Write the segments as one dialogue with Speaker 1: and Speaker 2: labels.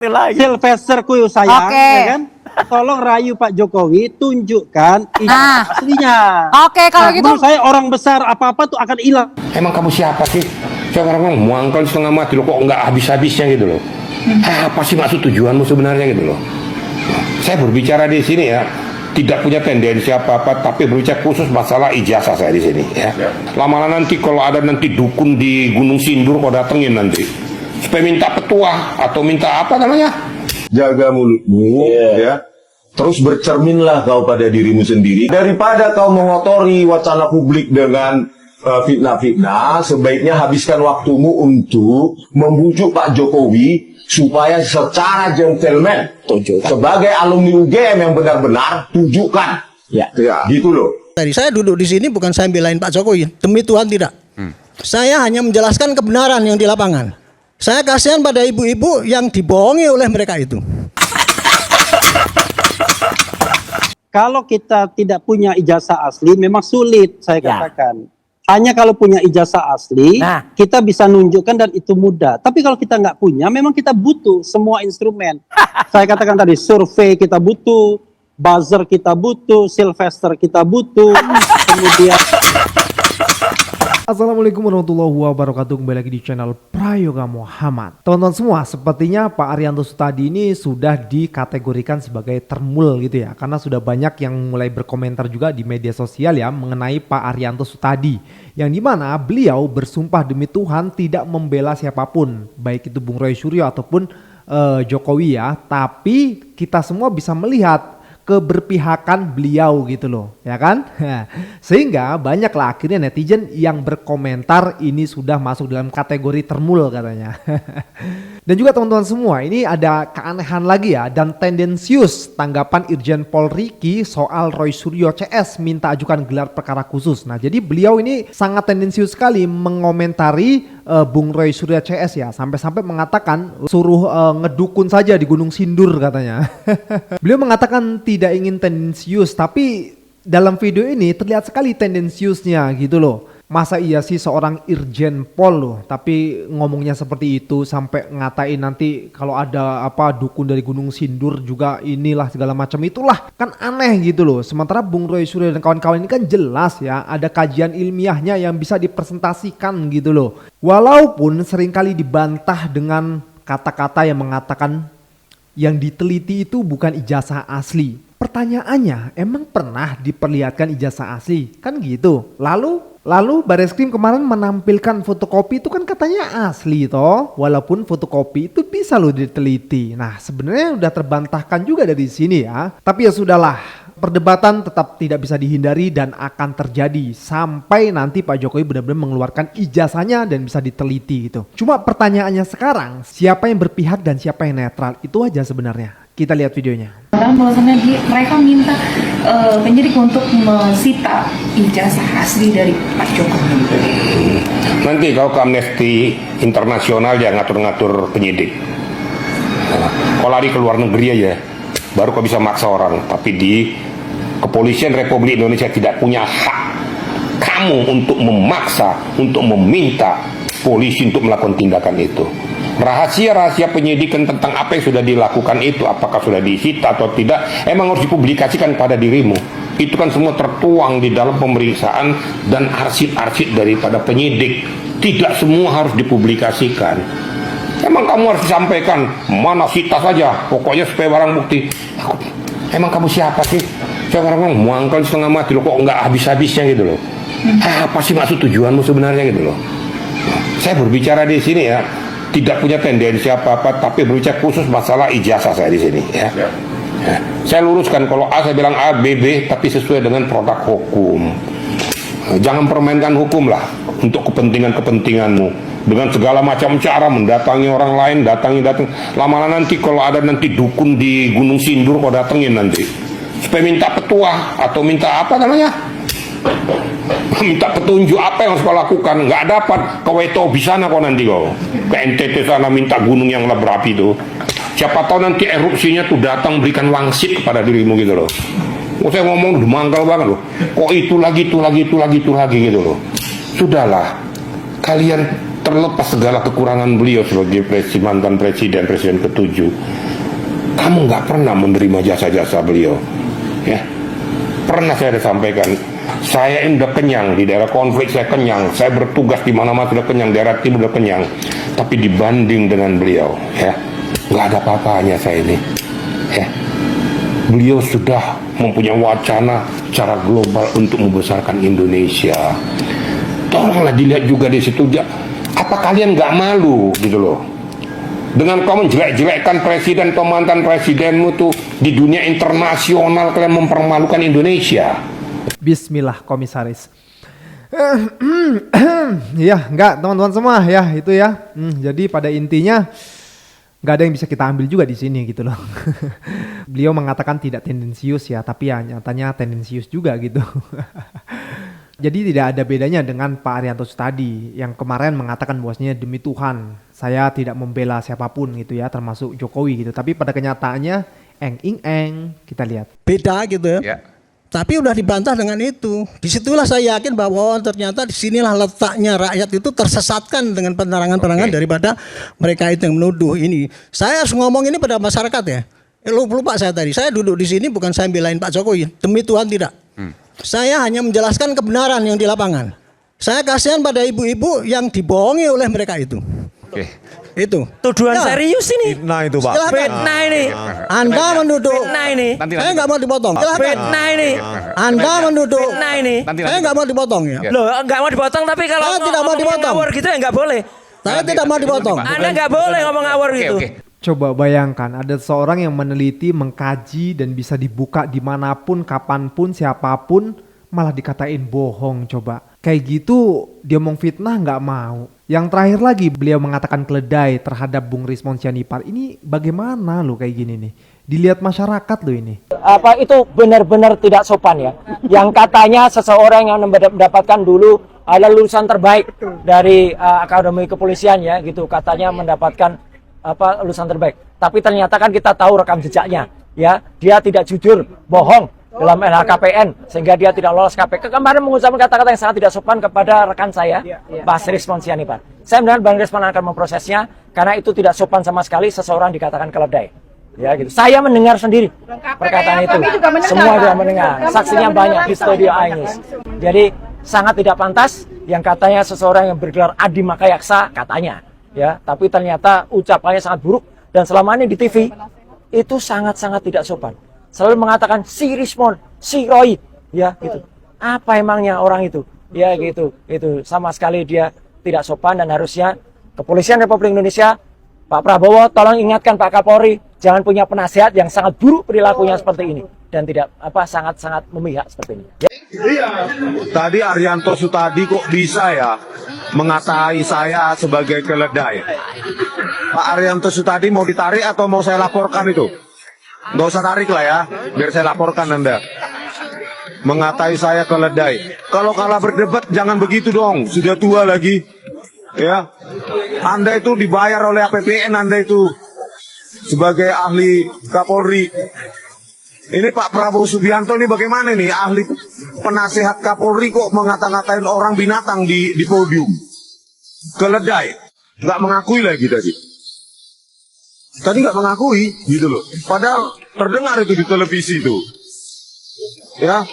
Speaker 1: Sylvester Kuyu sayang, ya kan? Tolong rayu Pak Jokowi, tunjukkan ijazah aslinya.
Speaker 2: Oke, kalau gitu.
Speaker 1: Menurut saya orang besar apa-apa tuh akan hilang.
Speaker 3: Emang kamu siapa sih? Saya orang muangkal setengah mati loh, kok nggak habis-habisnya gitu loh. Apa sih maksud tujuanmu sebenarnya gitu loh? Saya berbicara di sini ya, tidak punya tendensi apa-apa, tapi berbicara khusus masalah ijazah saya di sini ya. Lama-lama nanti kalau ada nanti dukun di Gunung Sindur, kau datengin nanti. Supaya minta petuah atau minta apa namanya?
Speaker 4: Jaga mulutmu, ya. Terus bercerminlah kau pada dirimu sendiri. Daripada kau mengotori wacana publik dengan fitnah-fitnah, sebaiknya habiskan waktumu untuk membujuk Pak Jokowi supaya secara gentleman, sebagai alumni UGM yang benar-benar, tunjukkan. Ya, gitu loh.
Speaker 5: Tadi saya duduk di sini bukan saya belain Pak Jokowi, demi Tuhan tidak. Saya hanya menjelaskan kebenaran yang di lapangan. Saya kasihan pada ibu-ibu yang dibohongi oleh mereka itu.
Speaker 1: Kalau kita tidak punya ijazah asli, memang sulit saya katakan. Hanya kalau punya ijazah asli, kita bisa nunjukkan dan itu mudah. Tapi kalau kita nggak punya, memang kita butuh semua instrumen. Saya katakan tadi, survei kita butuh, buzzer kita butuh, Sylvester kita butuh, kemudian...
Speaker 6: Assalamualaikum warahmatullahi wabarakatuh. Kembali lagi di channel Prayoga Muhammad. Teman-teman semua, sepertinya Pak Arianto Sutadi ini sudah dikategorikan sebagai termul gitu ya. Karena sudah banyak yang mulai berkomentar juga di media sosial ya mengenai Pak Arianto Sutadi. Yang dimana beliau bersumpah demi Tuhan tidak membela siapapun. Baik itu Bung Roy Suryo ataupun Jokowi ya. Tapi kita semua bisa melihat keberpihakan beliau gitu loh, ya kan? Sehingga banyaklah akhirnya netizen yang berkomentar ini sudah masuk dalam kategori termul katanya. Dan juga teman-teman semua, ini ada keanehan lagi ya dan tendensius tanggapan Irjen Pol Riki soal Roy Suryo CS minta ajukan gelar perkara khusus. Nah, jadi beliau ini sangat tendensius sekali mengomentari Bung Roy Suryo CS ya, sampai-sampai mengatakan suruh ngedukun saja di Gunung Sindur katanya. Beliau mengatakan tidak ingin tendensius, tapi dalam video ini terlihat sekali tendensiusnya gitu loh. Masa iya sih seorang Irjen Pol loh, tapi ngomongnya seperti itu sampai ngatain nanti kalau ada apa dukun dari Gunung Sindur juga inilah segala macam itulah, kan aneh gitu loh. Sementara Bung Roy Suryo dan kawan-kawan ini kan jelas ya ada kajian ilmiahnya yang bisa dipresentasikan gitu loh. Walaupun seringkali dibantah dengan kata-kata yang mengatakan yang diteliti itu bukan ijazah asli. Pertanyaannya, emang pernah diperlihatkan ijazah asli? Kan gitu. Lalu Bareskrim kemarin menampilkan fotokopi itu kan katanya asli toh. Walaupun fotokopi itu bisa loh diteliti. Nah, sebenarnya udah terbantahkan juga dari sini ya. Tapi ya sudahlah. Perdebatan tetap tidak bisa dihindari dan akan terjadi sampai nanti Pak Jokowi benar-benar mengeluarkan ijazahnya dan bisa diteliti gitu. Cuma pertanyaannya sekarang, siapa yang berpihak dan siapa yang netral? Itu aja sebenarnya. Kita lihat videonya.
Speaker 7: Bahwasannya mereka minta penyidik untuk mesita ijazah asli dari Pak Jokowi.
Speaker 3: Nanti kalau ke Amnesty Internasional ya ngatur-ngatur penyidik. Kalau lari ke luar negeri aja, baru kau bisa maksa orang. Tapi di Kepolisian Republik Indonesia tidak punya hak kamu untuk memaksa, untuk meminta polisi untuk melakukan tindakan itu. Rahasia-rahasia penyidikan tentang apa yang sudah dilakukan itu, apakah sudah disita atau tidak, emang harus dipublikasikan pada dirimu. Itu kan semua tertuang di dalam pemeriksaan dan arsip-arsip daripada penyidik. Tidak semua harus dipublikasikan. Emang kamu harus disampaikan, mana sita saja, pokoknya supaya barang bukti. Emang kamu siapa sih? Saya orang muangkal setengah mati loh, kok nggak habis-habisnya gitu loh. Apa sih maksud tujuanmu sebenarnya gitu loh? Saya berbicara di sini ya, tidak punya tendensi apa-apa, tapi berbicara khusus masalah ijazah saya di sini ya. Saya luruskan kalau A saya bilang A, B, B, tapi sesuai dengan produk hukum. Jangan permainkan hukum lah untuk kepentingan-kepentinganmu dengan segala macam cara mendatangi orang lain, datangi. Lama-lama nanti kalau ada nanti dukun di Gunung Sindur, kau datengin nanti supaya minta petuah atau minta apa namanya, minta petunjuk apa yang harus kau lakukan. Nggak dapat, kau tahu bisa kau nanti kau ke NTT sana minta gunung yang berapi itu. Siapa tahu nanti erupsinya tuh datang berikan wangsit kepada dirimu gitu loh. Saya ngomong udah mangkal banget loh. Kok itu lagi gitu loh. Sudahlah, kalian terlepas segala kekurangan beliau sebagai mantan presiden ke-7, kamu nggak pernah menerima jasa-jasa beliau, ya. Pernah saya ada sampaikan, saya ini udah kenyang di daerah konflik, saya kenyang, saya bertugas di mana-mana sudah kenyang, daerah timur udah kenyang, tapi dibanding dengan beliau, ya, nggak ada apa-apanya saya ini, ya. Beliau sudah mempunyai wacana secara global untuk membesarkan Indonesia. Tolonglah dilihat juga di situ, apa kalian nggak malu gitu loh? Dengan kau menjelek-jelekkan presiden atau mantan presidenmu tuh di dunia internasional, kalian mempermalukan Indonesia.
Speaker 6: Bismillah, komisaris. Ya, enggak teman-teman semua ya itu ya. Jadi pada intinya nggak ada yang bisa kita ambil juga di sini gitu loh. Beliau mengatakan tidak tendensius ya, tapi ya nyatanya tendensius juga gitu. Jadi tidak ada bedanya dengan Pak Arianto Sutadi yang kemarin mengatakan bahwasanya demi Tuhan saya tidak membela siapapun gitu ya, termasuk Jokowi gitu. Tapi pada kenyataannya kita lihat.
Speaker 5: Beda gitu ya.
Speaker 3: Ya.
Speaker 5: Tapi udah dibantah dengan itu. Disitulah saya yakin bahwa ternyata disinilah letaknya rakyat itu tersesatkan dengan penerangan-penerangan daripada mereka itu yang menuduh ini. Saya harus ngomong ini pada masyarakat ya. Lupa saya tadi. Saya duduk di sini bukan saya belain Pak Jokowi. Demi Tuhan tidak. Saya hanya menjelaskan kebenaran yang di lapangan. Saya kasihan pada ibu-ibu yang dibohongi oleh mereka itu.
Speaker 3: Oke.
Speaker 5: Itu.
Speaker 2: Tuduhan serius ini.
Speaker 4: Fitnah itu Pak.
Speaker 2: Fitnah ini.
Speaker 5: Anda menuduh.
Speaker 2: Fitnah ini.
Speaker 5: Saya nggak mau dipotong.
Speaker 2: Fitnah ini.
Speaker 5: Anda menuduh.
Speaker 2: Fitnah ini.
Speaker 5: Saya nggak mau dipotong ya.
Speaker 2: Loh, nggak mau dipotong, tapi kalau
Speaker 5: Saya tidak mau dipotong.
Speaker 2: ngawur gitu ya nggak boleh.
Speaker 5: Saya tidak mau dipotong.
Speaker 2: Anda nggak boleh ngomong ngawur gitu.
Speaker 6: Coba bayangkan ada seorang yang meneliti, mengkaji dan bisa dibuka dimanapun, kapanpun, siapapun malah dikatain bohong coba. Kayak gitu dia mau fitnah nggak mau. Yang terakhir lagi beliau mengatakan keledai terhadap Bung Rismon Sianipar. Ini bagaimana lo kayak gini nih? Dilihat masyarakat lo ini.
Speaker 8: Apa itu benar-benar tidak sopan ya? Yang katanya seseorang yang mendapatkan dulu adalah lulusan terbaik dari Akademi Kepolisian ya gitu. Katanya mendapatkan lulusan terbaik. Tapi ternyata kan kita tahu rekam jejaknya ya. Dia tidak jujur, bohong dalam LHKPN sehingga dia tidak lolos KPK. Kemarin mengucapkan kata-kata yang sangat tidak sopan kepada rekan saya, Pak Rismon Sianipar. Saya mendengar Bang Rismon akan memprosesnya karena itu tidak sopan sama sekali seseorang dikatakan keledai. Ya gitu. Saya mendengar sendiri perkataan itu. Semua juga mendengar. Saksinya banyak di studio Ainis. Jadi sangat tidak pantas yang katanya seseorang yang bergelar Adi Makayaksa katanya. Ya, tapi ternyata ucapannya sangat buruk dan selama ini di TV itu sangat-sangat tidak sopan. Selalu mengatakan si Rismon, si Roy, ya gitu. Apa emangnya orang itu? Ya gitu, itu sama sekali dia tidak sopan dan harusnya Kepolisian Republik Indonesia, Pak Prabowo tolong ingatkan Pak Kapolri jangan punya penasihat yang sangat buruk perilakunya seperti ini dan tidak sangat-sangat memihak seperti ini. Ya.
Speaker 4: Iya. Tadi Arianto Sutadi kok bisa ya mengatai saya sebagai keledai. Pak Arianto Sutadi mau ditarik atau mau saya laporkan itu? Nggak usah tarik lah ya, biar saya laporkan Anda. Mengatai saya keledai. Kalau kalah berdebat jangan begitu dong, sudah tua lagi. Ya, Anda itu dibayar oleh APBN, Anda itu sebagai ahli Kapolri. Ini Pak Prabowo Subianto ini bagaimana nih, ahli penasehat Kapolri kok ngata-ngatain orang binatang di podium. Keledai, nggak mengakui lagi tadi. Tadi nggak mengakui, gitu loh. Padahal terdengar itu di televisi itu. Ya.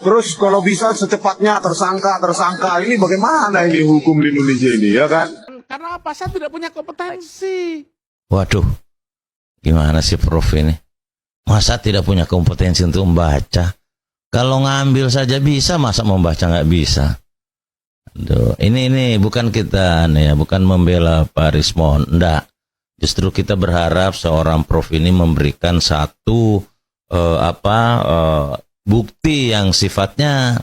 Speaker 4: Terus kalau bisa secepatnya tersangka. Ini bagaimana ini hukum di Indonesia ini, ya kan?
Speaker 9: Karena apa? Saya tidak punya kompetensi.
Speaker 10: Waduh, gimana sih Prof ini? Masa tidak punya kompetensi untuk membaca? Kalau ngambil saja bisa, masa membaca nggak bisa? Aduh, ini bukan kita nih ya, bukan membela Pak Rismon, enggak. Justru kita berharap seorang Prof ini memberikan satu bukti yang sifatnya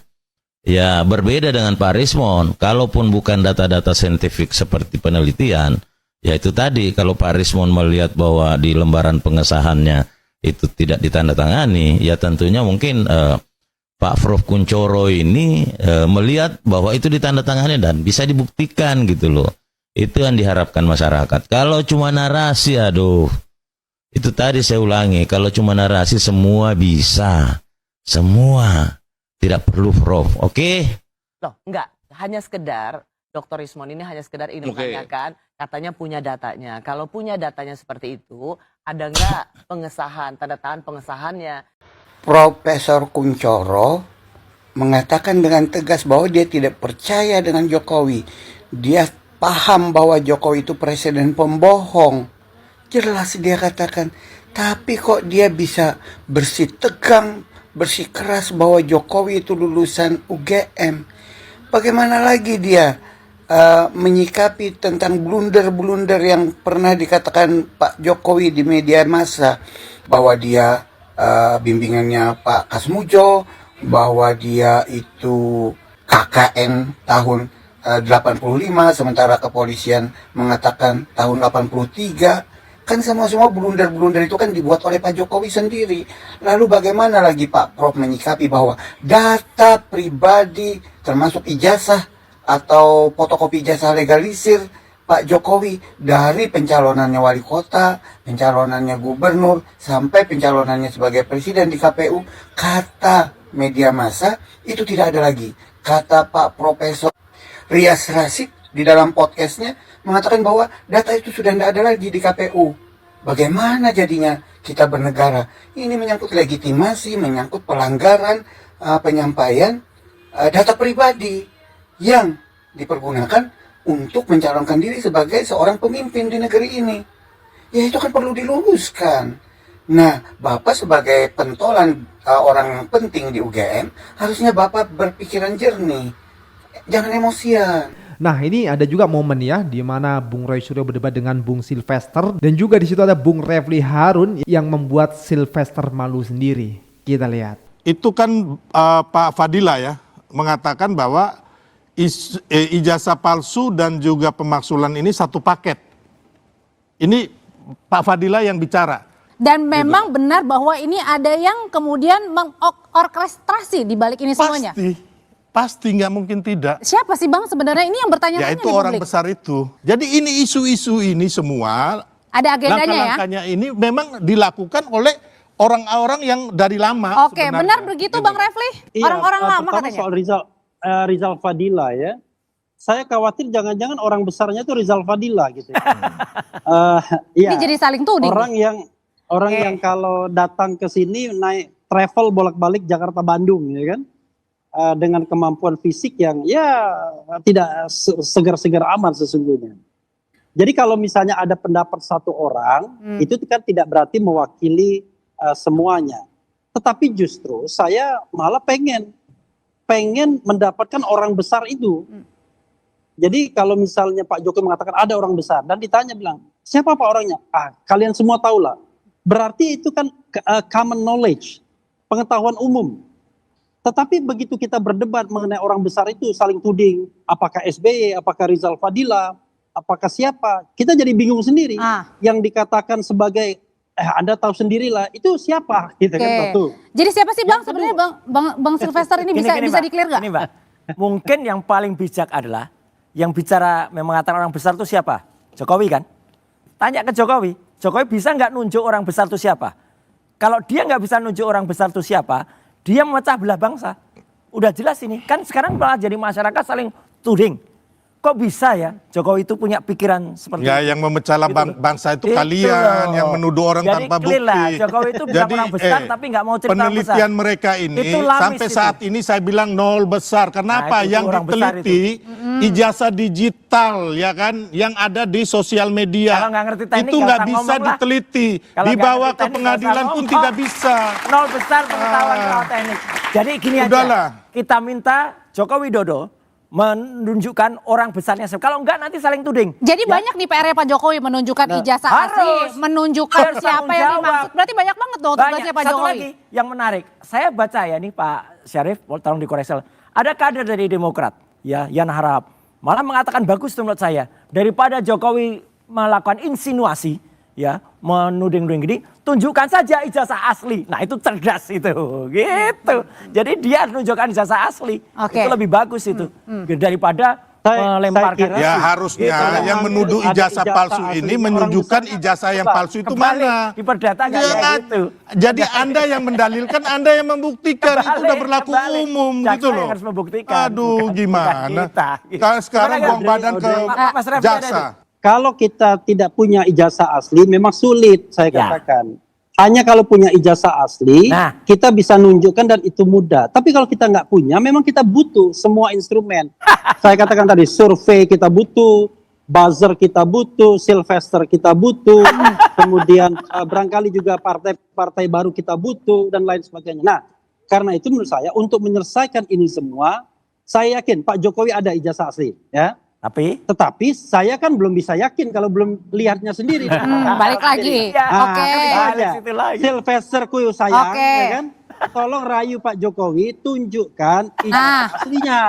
Speaker 10: ya berbeda dengan Pak Rismon. Kalaupun bukan data-data saintifik seperti penelitian, ya itu tadi kalau Pak Rismon melihat bahwa di lembaran pengesahannya itu tidak ditandatangani, ya tentunya mungkin Pak Prof Kunchoro ini melihat bahwa itu ditandatangani dan bisa dibuktikan gitu loh. Itu yang diharapkan masyarakat. Kalau cuma narasi, aduh, itu tadi saya ulangi, kalau cuma narasi semua bisa. Semua. Tidak perlu Prof, oke?
Speaker 11: Loh, enggak. Hanya sekedar Dr. Rismon ini hanya sekedar ingin menanyakan, katanya punya datanya. Kalau punya datanya seperti itu, ada nggak pengesahan, tanda tangan pengesahannya?
Speaker 12: Profesor Kuncoro mengatakan dengan tegas bahwa dia tidak percaya dengan Jokowi. Dia paham bahwa Jokowi itu presiden pembohong. Jelas dia katakan, tapi kok dia bisa bersitegang, bersikeras bahwa Jokowi itu lulusan UGM. Bagaimana lagi dia menyikapi tentang blunder-blunder yang pernah dikatakan Pak Jokowi di media massa, bahwa dia bimbingannya Pak Kasmujo, bahwa dia itu KKN tahun 85, sementara kepolisian mengatakan tahun 83. Kan semua blunder-blunder itu kan dibuat oleh Pak Jokowi sendiri. Lalu bagaimana lagi Pak Prof menyikapi bahwa data pribadi termasuk ijazah atau fotokopi ijazah legalisir Pak Jokowi dari pencalonannya wali kota, pencalonannya gubernur, sampai pencalonannya sebagai presiden di KPU, kata media massa itu tidak ada lagi. Kata Pak Profesor Rias Rasyid di dalam podcastnya mengatakan bahwa data itu sudah tidak ada lagi di KPU. Bagaimana jadinya kita bernegara? Ini menyangkut legitimasi, menyangkut pelanggaran penyampaian data pribadi yang dipergunakan untuk mencalonkan diri sebagai seorang pemimpin di negeri ini. Ya itu kan perlu diluruskan. Nah, Bapak sebagai pentolan orang penting di UGM, harusnya Bapak berpikiran jernih. Jangan emosian.
Speaker 6: Nah, ini ada juga momen ya di mana Bung Roy Suryo berdebat dengan Bung Sylvester, dan juga di situ ada Bung Refli Harun yang membuat Sylvester malu sendiri. Kita lihat.
Speaker 9: Itu kan Pak Fadila ya mengatakan bahwa ijazah palsu dan juga pemaksulan ini satu paket. Ini Pak Fadila yang bicara.
Speaker 13: Dan memang benar bahwa ini ada yang kemudian mengorkestrasi di balik ini semuanya.
Speaker 9: Pasti nggak mungkin tidak.
Speaker 13: Siapa sih Bang sebenarnya ini yang bertanya-tanya?
Speaker 9: Ya itu orang besar itu. Jadi ini isu-isu ini semua,
Speaker 13: ada agendanya ya?
Speaker 9: Langkah-langkahnya ini memang dilakukan oleh orang-orang yang dari lama.
Speaker 13: Oke, benar begitu Bang Refli? Orang-orang lama katanya.
Speaker 1: Soal Rizal Fadila ya. Saya khawatir jangan-jangan orang besarnya itu Rizal Fadila gitu.
Speaker 13: Ini jadi saling tuding.
Speaker 1: Orang yang kalau datang ke sini naik travel bolak-balik Jakarta Bandung ya kan. Dengan kemampuan fisik yang ya tidak segar-segar aman sesungguhnya. Jadi kalau misalnya ada pendapat satu orang, itu kan tidak berarti mewakili semuanya. Tetapi justru saya malah pengen mendapatkan orang besar itu. Jadi kalau misalnya Pak Jokowi mengatakan ada orang besar dan ditanya bilang, siapa Pak orangnya? Kalian semua tahulah. Berarti itu kan common knowledge, pengetahuan umum. Tetapi begitu kita berdebat mengenai orang besar itu saling tuding, apakah SBY, apakah Rizal Fadila, apakah siapa, kita jadi bingung sendiri. Yang dikatakan sebagai Anda tahu sendirilah, itu siapa? Gitu kan satu.
Speaker 13: Jadi siapa sih Bang sebenarnya Bang Sylvester ini bisa di-clear nggak?
Speaker 8: Ini Mbak, mungkin yang paling bijak adalah yang bicara mengatakan orang besar itu siapa? Jokowi kan? Tanya ke Jokowi, Jokowi bisa nggak nunjuk orang besar itu siapa? Kalau dia nggak bisa nunjuk orang besar itu siapa, dia memecah belah bangsa. Udah jelas ini. Kan sekarang malah jadi masyarakat saling tuding. Kok bisa ya Jokowi itu punya pikiran seperti itu?
Speaker 9: Yang memecah bangsa itu kalian, yang menuduh orang tanpa bukti.
Speaker 8: Lah, Jokowi itu bukan orang besar tapi nggak mau cerita
Speaker 9: penelitian
Speaker 8: besar.
Speaker 9: Mereka ini sampai saat ini saya bilang nol besar. Kenapa? Yang diteliti ijazah digital ya kan, yang ada di sosial media.
Speaker 8: Kalau nggak ngerti teknik,
Speaker 9: itu nggak bisa diteliti. Dibawa ke pengadilan pun tidak bisa.
Speaker 8: Nol besar pengetahuan soal teknik. Jadi gini aja, kita minta Joko Widodo menunjukkan orang besarnya. Kalau enggak nanti saling tuding.
Speaker 13: Jadi banyak di PR Pak Jokowi menunjukkan ijazah asli, menunjukkan siapa yang dimaksud. Berarti banyak banget tuh tugasnya Pak Jokowi.
Speaker 8: Satu lagi yang menarik, saya baca ya nih Pak Syarif, tolong dikoreksi. Ada kader dari Demokrat, ya Yan Harahap, malah mengatakan bagus menurut saya, daripada Jokowi melakukan insinuasi, ya menuding-nuding gini, tunjukkan saja ijazah asli. Nah itu cerdas itu, gitu. Jadi dia menunjukkan ijazah asli, itu lebih bagus itu daripada melemparkan.
Speaker 9: Ya harusnya yang menuduh ijazah palsu ini menunjukkan ijazah yang palsu itu mana.
Speaker 8: Diperdata
Speaker 9: Ya kan?
Speaker 8: gitu.
Speaker 9: Jadi Anda yang mendalilkan, Anda yang membuktikan, itu udah berlaku umum gitu loh.
Speaker 8: Harus membuktikan.
Speaker 9: Aduh, gimana?
Speaker 8: kita.
Speaker 9: Sekarang buang badan ke jaksa.
Speaker 1: Kalau kita tidak punya ijazah asli, memang sulit saya katakan. Hanya kalau punya ijazah asli, kita bisa nunjukkan dan itu mudah. Tapi kalau kita nggak punya, memang kita butuh semua instrumen. Saya katakan tadi, survei kita butuh, buzzer kita butuh, Sylvester kita butuh, kemudian barangkali juga partai-partai baru kita butuh, dan lain sebagainya. Nah, karena itu menurut saya, untuk menyelesaikan ini semua, saya yakin Pak Jokowi ada ijazah asli, ya. Tetapi saya kan belum bisa yakin kalau belum lihatnya sendiri.
Speaker 13: Balik lagi. Oke.
Speaker 1: Sylvester Kuyu sayang, ya kan? Tolong rayu Pak Jokowi, tunjukkan ijazah aslinya.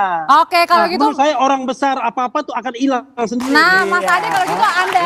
Speaker 13: Oke, kalau gitu.
Speaker 1: Menurut saya orang besar apa-apa tuh akan hilang sendiri.
Speaker 13: Nah, Mas Ade kalau gitu Anda